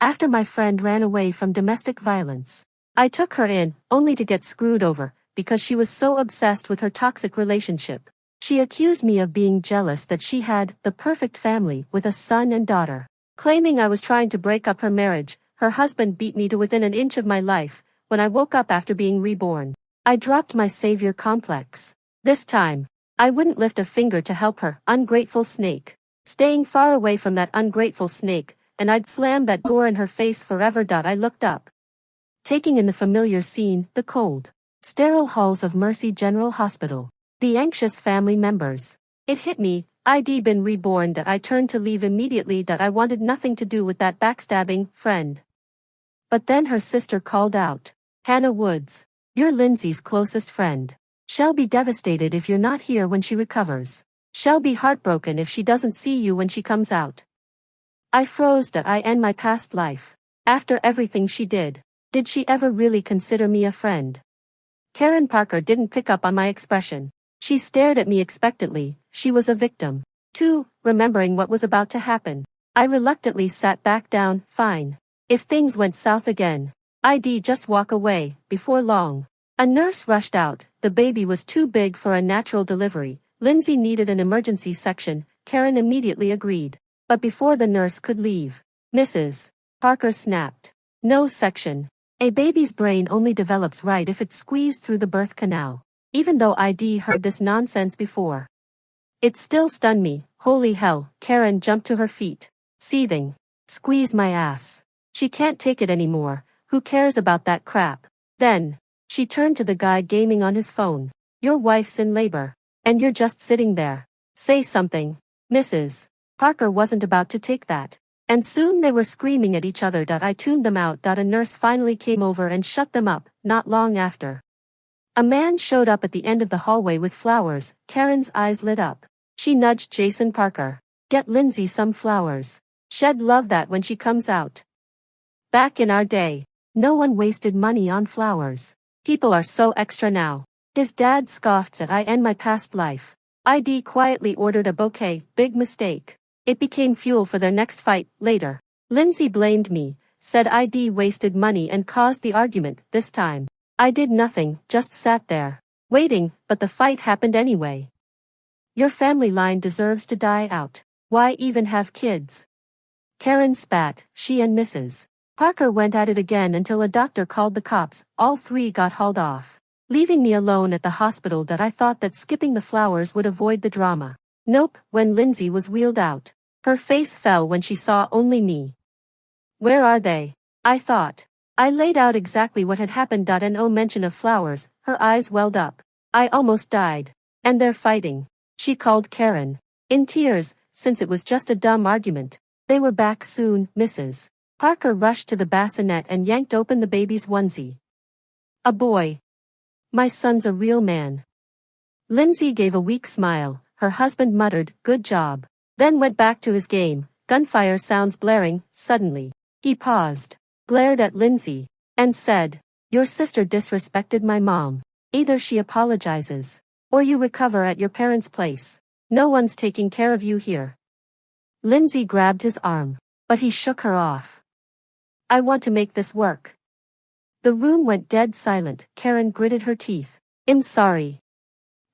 after my friend ran away from domestic violence. I took her in, only to get screwed over, because she was so obsessed with her toxic relationship. She accused me of being jealous that she had the perfect family with a son and daughter. Claiming I was trying to break up her marriage, her husband beat me to within an inch of my life. When I woke up after being reborn, I dropped my savior complex. This time, I wouldn't lift a finger to help her, ungrateful snake. Staying far away from that ungrateful snake, and I'd slam that door in her face forever. I looked up, taking in the familiar scene, the cold, sterile halls of Mercy General Hospital. The anxious family members. It hit me, I'd been reborn. That I turned to leave immediately. That I wanted nothing to do with that backstabbing friend. But then her sister called out, Hannah Woods, you're Lindsay's closest friend. She'll be devastated if you're not here when she recovers. She'll be heartbroken if she doesn't see you when she comes out. I froze. That I end my past life. After everything she did she ever really consider me a friend? Karen Parker didn't pick up on my expression. She stared at me expectantly. She was a victim, too, remembering what was about to happen. I reluctantly sat back down. Fine. If things went south again, I'd just walk away. Before long, a nurse rushed out. The baby was too big for a natural delivery. Lindsay needed an emergency section. Karen immediately agreed. But before the nurse could leave, Mrs. Parker snapped. No section. A baby's brain only develops right if it's squeezed through the birth canal. Even though I'd heard this nonsense before, it still stunned me. Holy hell, Karen jumped to her feet, seething. Squeeze my ass. She can't take it anymore. Who cares about that crap? Then, she turned to the guy gaming on his phone. Your wife's in labor, and you're just sitting there. Say something. Mrs. Parker wasn't about to take that. And soon they were screaming at each other. I tuned them out. A nurse finally came over and shut them up. Not long after, a man showed up at the end of the hallway with flowers. Karen's eyes lit up. She nudged Jason Parker. Get Lindsay some flowers. She'd love that when she comes out. Back in our day, no one wasted money on flowers. People are so extra now. His dad scoffed. That I end my past life. I'd quietly ordered a bouquet. Big mistake. It became fuel for their next fight. Later, Lindsay blamed me, said I'd wasted money and caused the argument. This time, I did nothing, just sat there, waiting, but the fight happened anyway. Your family line deserves to die out. Why even have kids? Karen spat. She and Mrs. Parker went at it again until a doctor called the cops. All three got hauled off, leaving me alone at the hospital. That I thought that skipping the flowers would avoid the drama. Nope. When Lindsay was wheeled out, her face fell when she saw only me. Where are they? I thought. I laid out exactly what had happened. And no mention of flowers. Her eyes welled up. I almost died. And they're fighting. She called Karen, in tears, since it was just a dumb argument. They were back soon. Mrs. Parker rushed to the bassinet and yanked open the baby's onesie. A boy. My son's a real man. Lindsay gave a weak smile. Her husband muttered, good job. Then went back to his game. Gunfire sounds blaring. Suddenly, he paused, glared at Lindsay, and said, your sister disrespected my mom. Either she apologizes, or you recover at your parents' place. No one's taking care of you here. Lindsay grabbed his arm, but he shook her off. I want to make this work. The room went dead silent. Karen gritted her teeth. I'm sorry,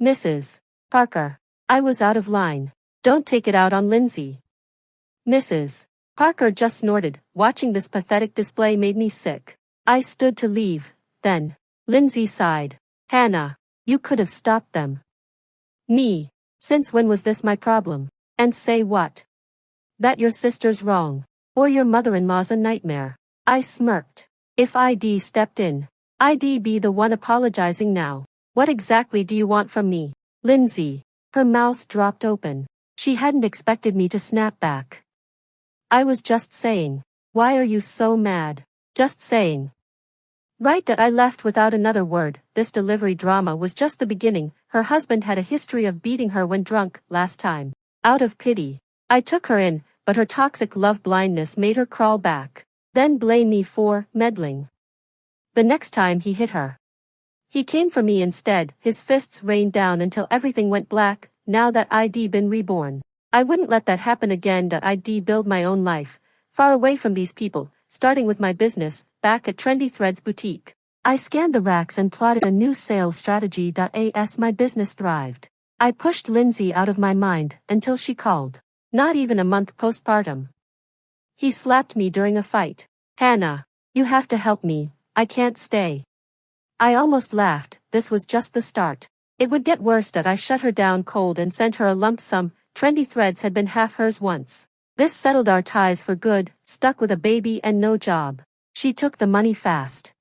Mrs. Parker. I was out of line. Don't take it out on Lindsay. Mrs. Parker just snorted. Watching this pathetic display made me sick. I stood to leave. Then, Lindsay sighed. Hannah, you could have stopped them. Me. Since when was this my problem? And say what? That your sister's wrong. Or your mother-in-law's a nightmare. I smirked. If I'd stepped in, I'd be the one apologizing now. What exactly do you want from me? Lindsay. Her mouth dropped open. She hadn't expected me to snap back. I was just saying. Why are you so mad? Just saying. Right. That I left without another word. This delivery drama was just the beginning. Her husband had a history of beating her when drunk. Last time, out of pity, I took her in, but her toxic love blindness made her crawl back. Then blame me for meddling. The next time he hit her, he came for me instead. His fists rained down until everything went black. Now that I'd been reborn, I wouldn't let that happen again. I'd build my own life, far away from these people, starting with my business, back at Trendy Threads Boutique. I scanned the racks and plotted a new sales strategy. As my business thrived, I pushed Lindsay out of my mind until she called. Not even a month postpartum. He slapped me during a fight. Hannah, you have to help me, I can't stay. I almost laughed, this was just the start. It would get worse. I shut her down cold and sent her a lump sum. Trendy Threads had been half hers once. This settled our ties for good, stuck with a baby and no job. She took the money fast.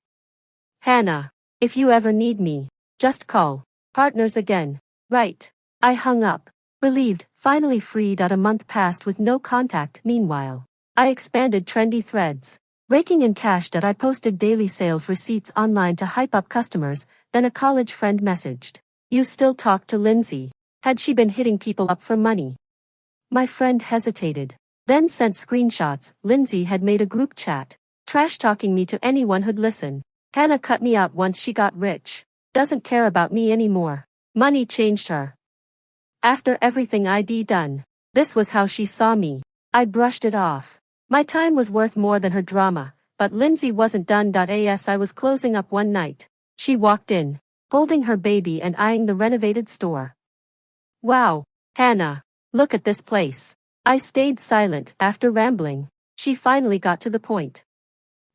Hannah, if you ever need me, just call. Partners again. Right. I hung up. Relieved, finally freed. A month passed with no contact. Meanwhile, I expanded Trendy Threads. Raking in cash. I posted daily sales receipts online to hype up customers. Then a college friend messaged. You still talk to Lindsay? Had she been hitting people up for money? My friend hesitated. Then sent screenshots. Lindsay had made a group chat, trash-talking me to anyone who'd listen. Hannah cut me out once she got rich. Doesn't care about me anymore. Money changed her. After everything I'd done, this was how she saw me. I brushed it off. My time was worth more than her drama, but Lindsay wasn't done. As I was closing up one night, she walked in, holding her baby and eyeing the renovated store. Wow, Hannah, look at this place. I stayed silent. After rambling, she finally got to the point.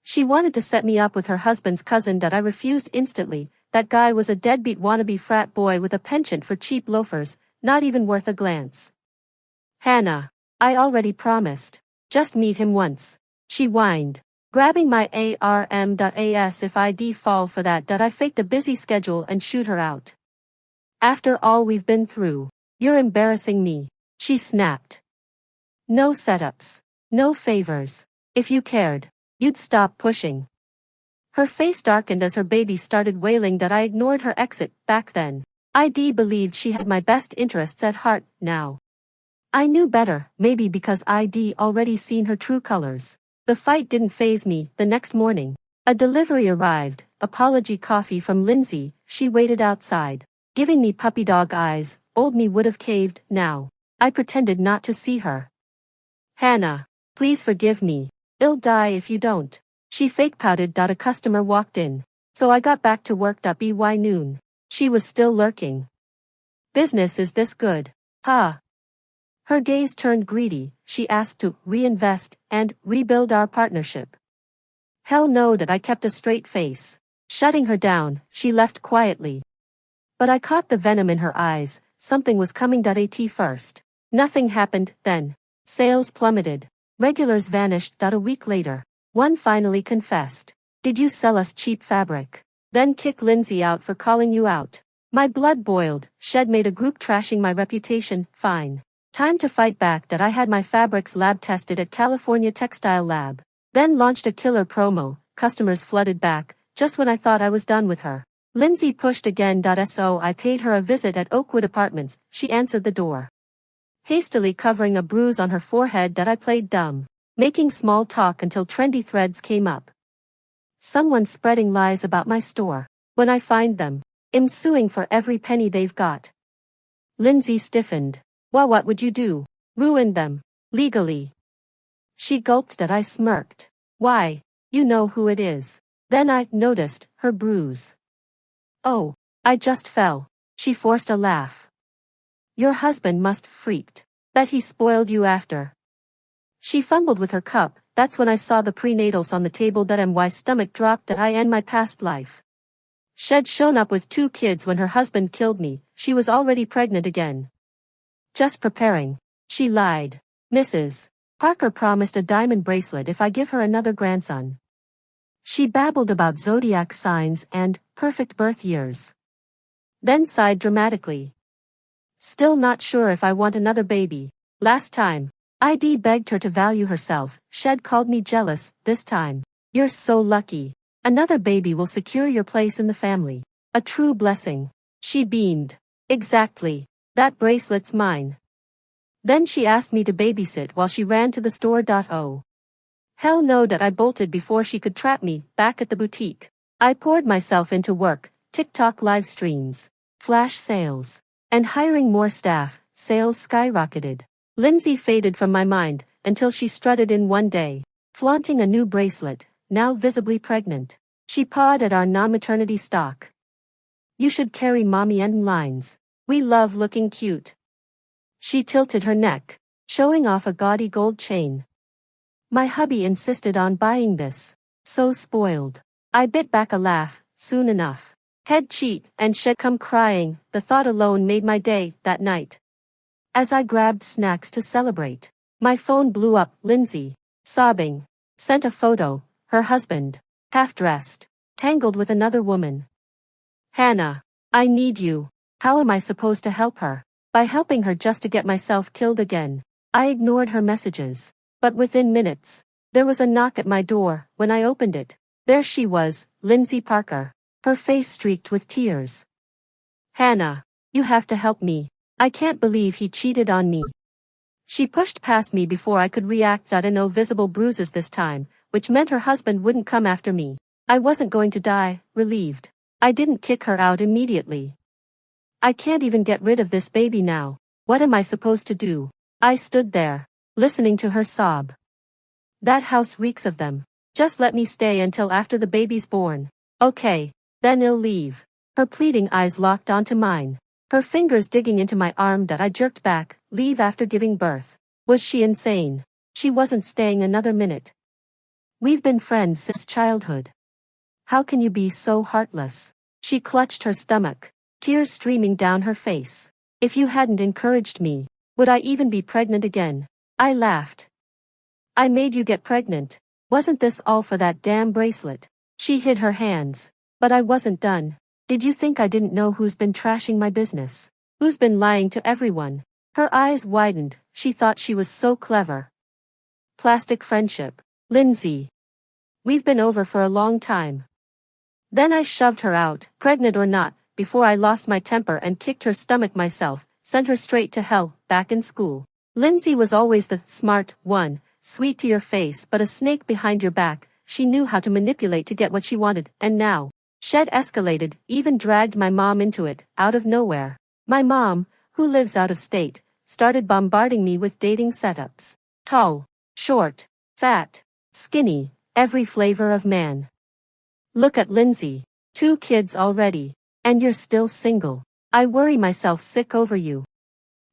She wanted to set me up with her husband's cousin. I refused instantly. That guy was a deadbeat wannabe frat boy with a penchant for cheap loafers, not even worth a glance. Hannah, I already promised. Just meet him once. She whined, grabbing my arm. As if I'd fall for that. I faked a busy schedule and shoot her out. After all we've been through, you're embarrassing me, she snapped. No setups. No favors. If you cared, you'd stop pushing. Her face darkened as her baby started wailing. I ignored her exit. Back then, I'd believed she had my best interests at heart. Now, I knew better, maybe because I'd already seen her true colors. The fight didn't faze me. The next morning, a delivery arrived, apology coffee from Lindsay. She waited outside, giving me puppy dog eyes. Old me would have caved. Now, I pretended not to see her. Hannah, please forgive me. I'll die if you don't. She fake pouted. A customer walked in, so I got back to work. By noon, she was still lurking. Business is this good, huh? Her gaze turned greedy. She asked to reinvest and rebuild our partnership. Hell no. I kept a straight face. Shutting her down, she left quietly. But I caught the venom in her eyes. Something was coming. At first, nothing happened. Then, sales plummeted. Regulars vanished. A week later, one finally confessed. Did you sell us cheap fabric? Then kick Lindsay out for calling you out. My blood boiled. Shed made a group trashing my reputation. Fine. Time to fight back. I had my fabrics lab tested at California Textile Lab. Then launched a killer promo. Customers flooded back, just when I thought I was done with her. Lindsay pushed again. So I paid her a visit at Oakwood Apartments. She answered the door, hastily covering a bruise on her forehead. I played dumb, making small talk until Trendy Threads came up. Someone's spreading lies about my store. When I find them, I'm suing for every penny they've got. Lindsay stiffened. Well, what would you do? Ruin them. Legally. She gulped. I smirked. Why? You know who it is. Then I noticed her bruise. Oh, I just fell. She forced a laugh. Your husband must freaked. Bet he spoiled you after. She fumbled with her cup. That's when I saw the prenatals on the table. My stomach dropped. I end my past life. She'd shown up with 2 kids when her husband killed me. She was already pregnant again. Just preparing. She lied. Mrs. Parker promised a diamond bracelet if I give her another grandson. She babbled about zodiac signs and perfect birth years. Then sighed dramatically. Still not sure if I want another baby. Last time, I'd begged her to value herself. Shed called me jealous. This time, you're so lucky. Another baby will secure your place in the family. A true blessing. She beamed. Exactly. That bracelet's mine. Then she asked me to babysit while she ran to the store. Oh. Hell no. I bolted before she could trap me. Back at the boutique, I poured myself into work, TikTok live streams, flash sales, and hiring more staff. Sales skyrocketed. Lindsay faded from my mind, until she strutted in one day, flaunting a new bracelet, now visibly pregnant. She pawed at our non-maternity stock. You should carry mommy and lines. We love looking cute. She tilted her neck, showing off a gaudy gold chain. My hubby insisted on buying this. So spoiled. I bit back a laugh, soon enough. Head cheat and shed come crying, the thought alone made my day, that night. As I grabbed snacks to celebrate, my phone blew up. Lindsay, sobbing, sent a photo, her husband, half-dressed, tangled with another woman. Hannah, I need you. How am I supposed to help her? By helping her just to get myself killed again. I ignored her messages. But within minutes, there was a knock at my door. When I opened it, there she was, Lindsay Parker, her face streaked with tears. Hannah, you have to help me. I can't believe he cheated on me. She pushed past me before I could react. No visible bruises this time, which meant her husband wouldn't come after me. I wasn't going to die, relieved. I didn't kick her out immediately. I can't even get rid of this baby now. What am I supposed to do? I stood there, listening to her sob. That house reeks of them. Just let me stay until after the baby's born. Okay, then I'll leave. Her pleading eyes locked onto mine. Her fingers digging into my arm that I jerked back. Leave after giving birth. Was she insane? She wasn't staying another minute. We've been friends since childhood. How can you be so heartless? She clutched her stomach, tears streaming down her face. If you hadn't encouraged me, would I even be pregnant again? I laughed. I made you get pregnant. Wasn't this all for that damn bracelet? She hid her hands. But I wasn't done. Did you think I didn't know who's been trashing my business? Who's been lying to everyone? Her eyes widened. She thought she was so clever. Plastic friendship. Lindsay. We've been over for a long time. Then I shoved her out, pregnant or not, before I lost my temper and kicked her stomach myself, sent her straight to hell, back in school. Lindsay was always the smart one, sweet to your face but a snake behind your back. She knew how to manipulate to get what she wanted, and now, shit escalated, even dragged my mom into it, out of nowhere. My mom, who lives out of state, started bombarding me with dating setups. Tall, short, fat, skinny, every flavor of man. Look at Lindsay. 2 kids already. And you're still single. I worry myself sick over you.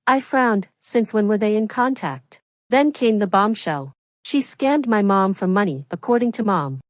I frowned. Since when were they in contact? Then came the bombshell. She scammed my mom for money, according to mom.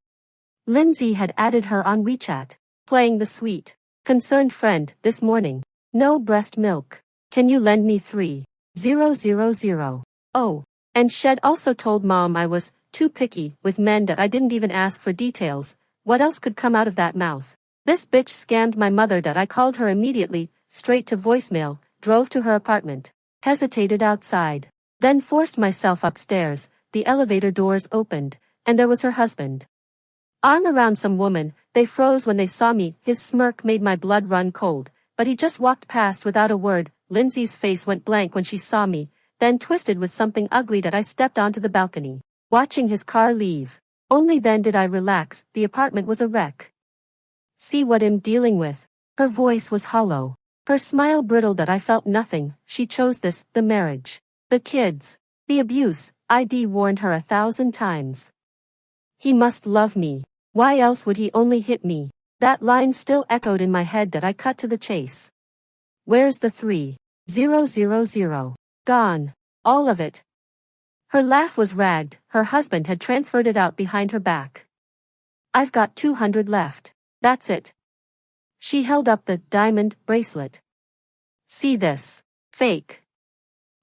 Lindsay had added her on WeChat, playing the sweet, concerned friend this morning. No breast milk. Can you lend me 3,000? Oh. And Shed also told mom I was too picky with men, that I didn't even ask for details. What else could come out of that mouth? This bitch scammed my mother. That I called her immediately, straight to voicemail, drove to her apartment, hesitated outside, then forced myself upstairs. The elevator doors opened, and there was her husband. Arm around some woman. They froze when they saw me. His smirk made my blood run cold, but he just walked past without a word. Lindsay's face went blank when she saw me, then twisted with something ugly. That I stepped onto the balcony, watching his car leave. Only then did I relax. The apartment was a wreck. See what I'm dealing with? Her voice was hollow. Her smile brittle. That I felt nothing. She chose this, the marriage, the kids, the abuse. I'd warned her 1,000 times. He must love me. Why else would he only hit me? That line still echoed in my head. That I cut to the chase. Where's the 3,000? Gone. All of it. Her laugh was ragged. Her husband had transferred it out behind her back. I've got 200 left. That's it. She held up the diamond bracelet. See this. Fake.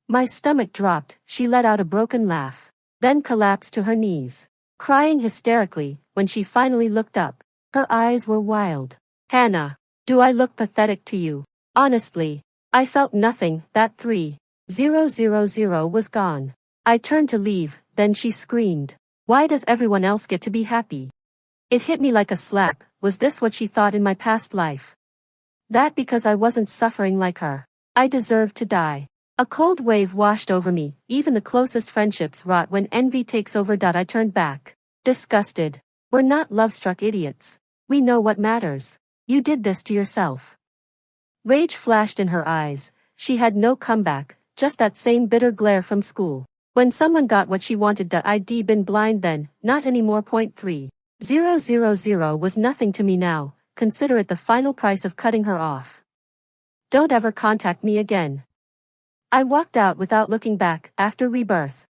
My stomach dropped. She let out a broken laugh, then collapsed to her knees, crying hysterically. When she finally looked up, her eyes were wild. Hannah, do I look pathetic to you? Honestly, I felt nothing. That 3,000 was gone. I turned to leave, then she screamed. Why does everyone else get to be happy? It hit me like a slap. Was this what she thought in my past life? That because I wasn't suffering like her, I deserved to die. A cold wave washed over me. Even the closest friendships rot when envy takes over. I turned back, disgusted. We're not love-struck idiots. We know what matters. You did this to yourself. Rage flashed in her eyes. She had no comeback, just that same bitter glare from school. When someone got what she wanted, I'd been blind then, not anymore. Point 3000 was nothing to me now, consider it the final price of cutting her off. Don't ever contact me again. I walked out without looking back. After rebirth,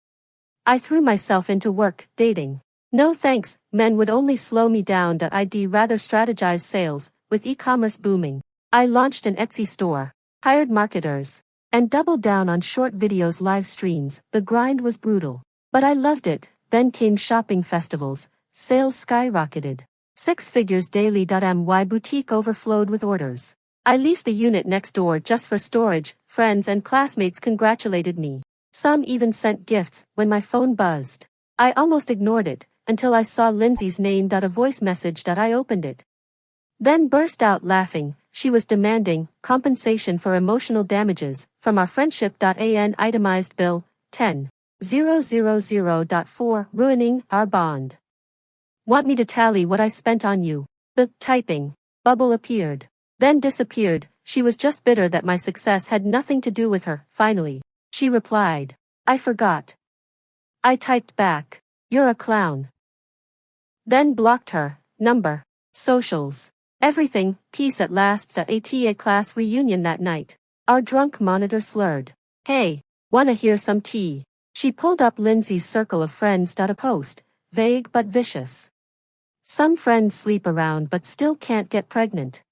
I threw myself into work, dating. No thanks, men would only slow me down. I'd rather strategize sales. With e-commerce booming, I launched an Etsy store, hired marketers, and doubled down on short videos, live streams. The grind was brutal, but I loved it. Then came shopping festivals, sales skyrocketed. 6 figures daily. My boutique overflowed with orders. I leased the unit next door just for storage. Friends and classmates congratulated me. Some even sent gifts. When my phone buzzed, I almost ignored it, until I saw Lindsay's name. A voice message. I opened it, then burst out laughing. She was demanding compensation for emotional damages from our friendship. An itemized bill, 10,000.4, ruining our bond. Want me to tally what I spent on you? The typing bubble appeared, then disappeared. She was just bitter that my success had nothing to do with her. Finally, she replied, I forgot. I typed back, you're a clown. Then blocked her number, socials, everything. Peace at last. The ATA class reunion that night. Our drunk monitor slurred. Hey, wanna hear some tea? She pulled up Lindsay's circle of friends. A post, vague but vicious. Some friends sleep around but still can't get pregnant.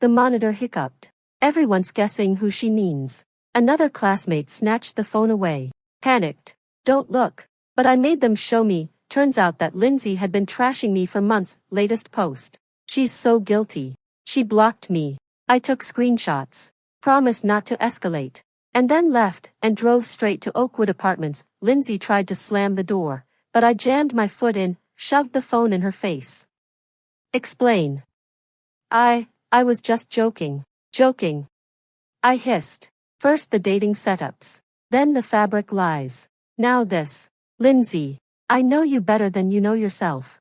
The monitor hiccuped. Everyone's guessing who she means. Another classmate snatched the phone away. Panicked. Don't look. But I made them show me. Turns out that Lindsay had been trashing me for months. Latest post. She's so guilty. She blocked me. I took screenshots. Promised not to escalate. And then left and drove straight to Oakwood Apartments. Lindsay tried to slam the door, but I jammed my foot in, shoved the phone in her face. Explain. I was just joking. Joking. I hissed. First the dating setups. Then the fabric lies. Now this. Lindsay, I know you better than you know yourself.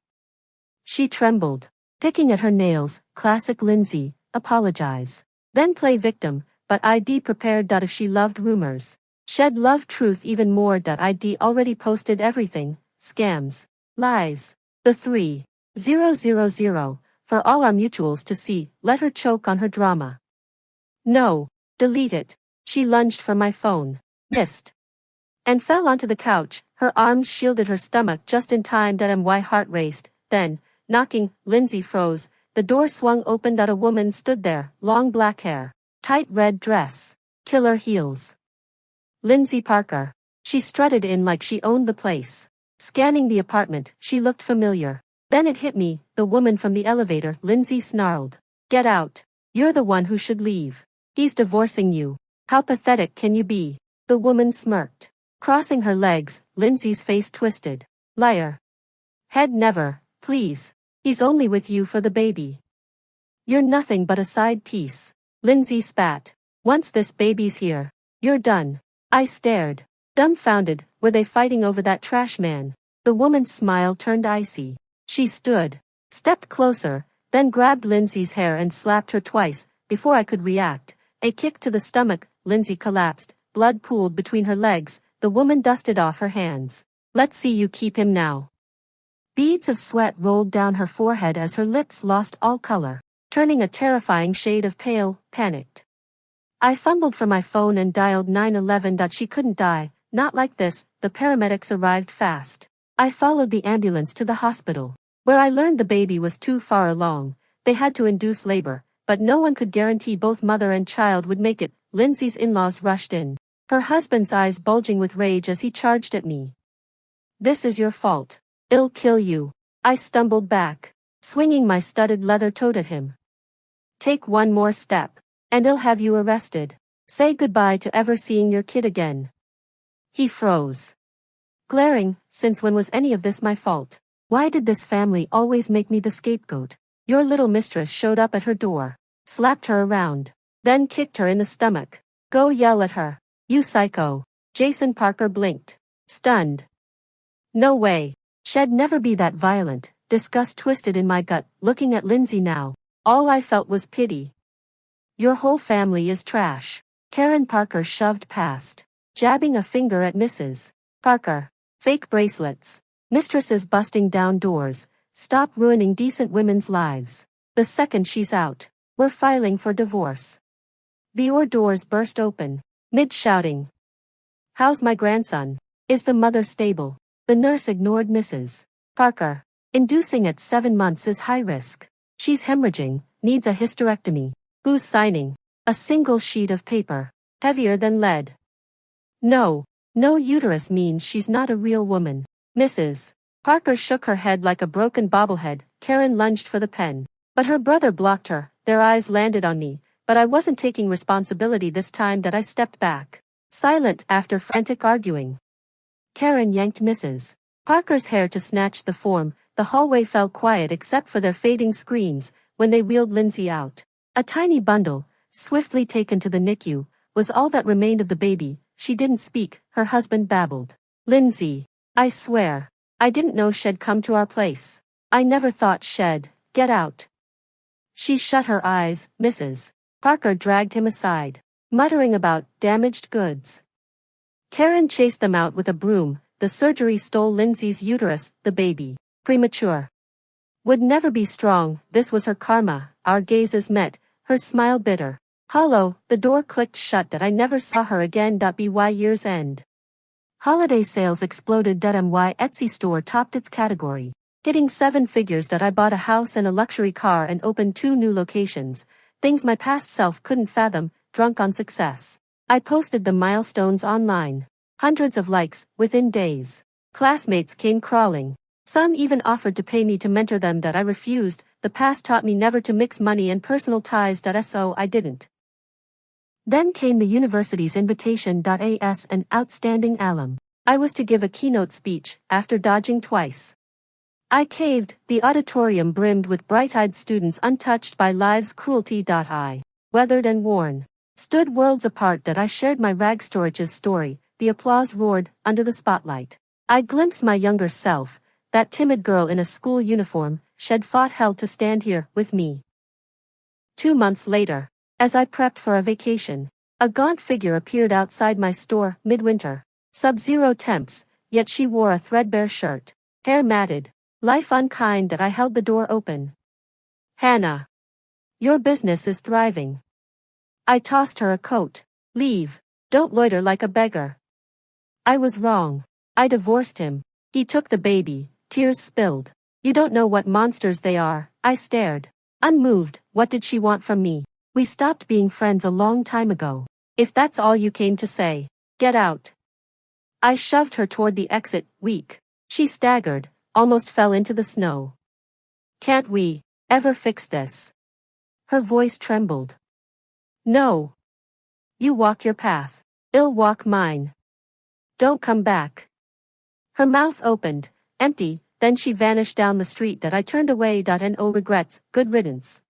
She trembled, picking at her nails. Classic Lindsay, apologize. Then play victim, but I'd prepared. If she loved rumors, shed love truth even more. I'd already posted everything, scams, lies. The 3000, for all our mutuals to see. Let her choke on her drama. No, delete it. She lunged for my phone, missed, and fell onto the couch. Her arms shielded her stomach just in time. My heart raced. Then, knocking, Lindsay froze. The door swung open. A woman stood there, long black hair, tight red dress, killer heels. Lindsay Parker. She strutted in like she owned the place. Scanning the apartment, she looked familiar. Then it hit me, the woman from the elevator. Lindsay snarled. Get out. You're the one who should leave. He's divorcing you. How pathetic can you be? The woman smirked. Crossing her legs, Lindsay's face twisted. Liar. Head never, please. He's only with you for the baby. You're nothing but a side piece. Lindsay spat. Once this baby's here, you're done. I stared, dumbfounded. Were they fighting over that trash man? The woman's smile turned icy. She stood, stepped closer, then grabbed Lindsay's hair and slapped her twice. Before I could react, a kick to the stomach. Lindsay collapsed, blood pooled between her legs. The woman dusted off her hands. Let's see you keep him now. Beads of sweat rolled down her forehead as her lips lost all color, turning a terrifying shade of pale. Panicked, I fumbled for my phone and dialed 911. She couldn't die, not like this. The paramedics arrived fast. I followed the ambulance to the hospital, where I learned the baby was too far along. They had to induce labor, but no one could guarantee both mother and child would make it. Lindsay's in-laws rushed in, her husband's eyes bulging with rage as he charged at me. This is your fault. I'll kill you. I stumbled back, swinging my studded leather toad at him. Take one more step, and I'll have you arrested. Say goodbye to ever seeing your kid again. He froze, glaring. Since when was any of this my fault? Why did this family always make me the scapegoat? Your little mistress showed up at her door, slapped her around, then kicked her in the stomach. Go yell at her. You psycho. Jason Parker blinked, stunned. No way. She'd never be that violent. Disgust twisted in my gut. Looking at Lindsay now, all I felt was pity. Your whole family is trash. Karen Parker shoved past, jabbing a finger at Mrs. Parker. Fake bracelets. Mistresses busting down doors. Stop ruining decent women's lives. The second she's out, we're filing for divorce. The doors burst open. Mid-shouting. How's my grandson? Is the mother stable? The nurse ignored Mrs. Parker. Inducing at 7 months is high risk. She's hemorrhaging, needs a hysterectomy. Who's signing? A single sheet of paper. Heavier than lead. No uterus means she's not a real woman. Mrs. Parker shook her head like a broken bobblehead. Karen lunged for the pen. But her brother blocked her. Their eyes landed on me, but I wasn't taking responsibility this time that I stepped back. Silent after frantic arguing. Karen yanked Mrs. Parker's hair to snatch the form. The hallway fell quiet except for their fading screams when they wheeled Lindsay out. A tiny bundle, swiftly taken to the NICU, was all that remained of the baby. She didn't speak, her husband babbled. Lindsay, I swear, I didn't know she'd come to our place. I never thought she'd get out. She shut her eyes. Mrs. Parker dragged him aside, muttering about damaged goods. Karen chased them out with a broom. The surgery stole Lindsay's uterus, the baby. Premature. Would never be strong. This was her karma. Our gazes met, her smile bitter. Hollow, the door clicked shut that I never saw her again. By year's end. Holiday sales exploded. My Etsy store topped its category, hitting 7 figures. I bought a house and a luxury car and opened 2 new locations, things my past self couldn't fathom, drunk on success. I posted the milestones online. Hundreds of likes, within days. Classmates came crawling. Some even offered to pay me to mentor them. I refused. The past taught me never to mix money and personal ties. So I didn't. Then came the university's invitation. As an outstanding alum, I was to give a keynote speech, after dodging twice. I caved. The auditorium brimmed with bright-eyed students untouched by life's cruelty. I, weathered and worn, stood worlds apart. I shared my rag storage's story. The applause roared, under the spotlight. I glimpsed my younger self, that timid girl in a school uniform. She'd fought hell to stand here, with me. 2 months later, as I prepped for a vacation, a gaunt figure appeared outside my store, midwinter. Sub-zero temps, yet she wore a threadbare shirt. Hair matted. Life unkind. I held the door open. Hannah. Your business is thriving. I tossed her a coat. Leave. Don't loiter like a beggar. I was wrong. I divorced him. He took the baby. Tears spilled. You don't know what monsters they are. I stared. Unmoved. What did she want from me? We stopped being friends a long time ago. If that's all you came to say, get out. I shoved her toward the exit, weak. She staggered, almost fell into the snow. Can't we ever fix this? Her voice trembled. No. You walk your path. I'll walk mine. Don't come back. Her mouth opened, empty, then she vanished down the street. I turned away. No regrets, good riddance.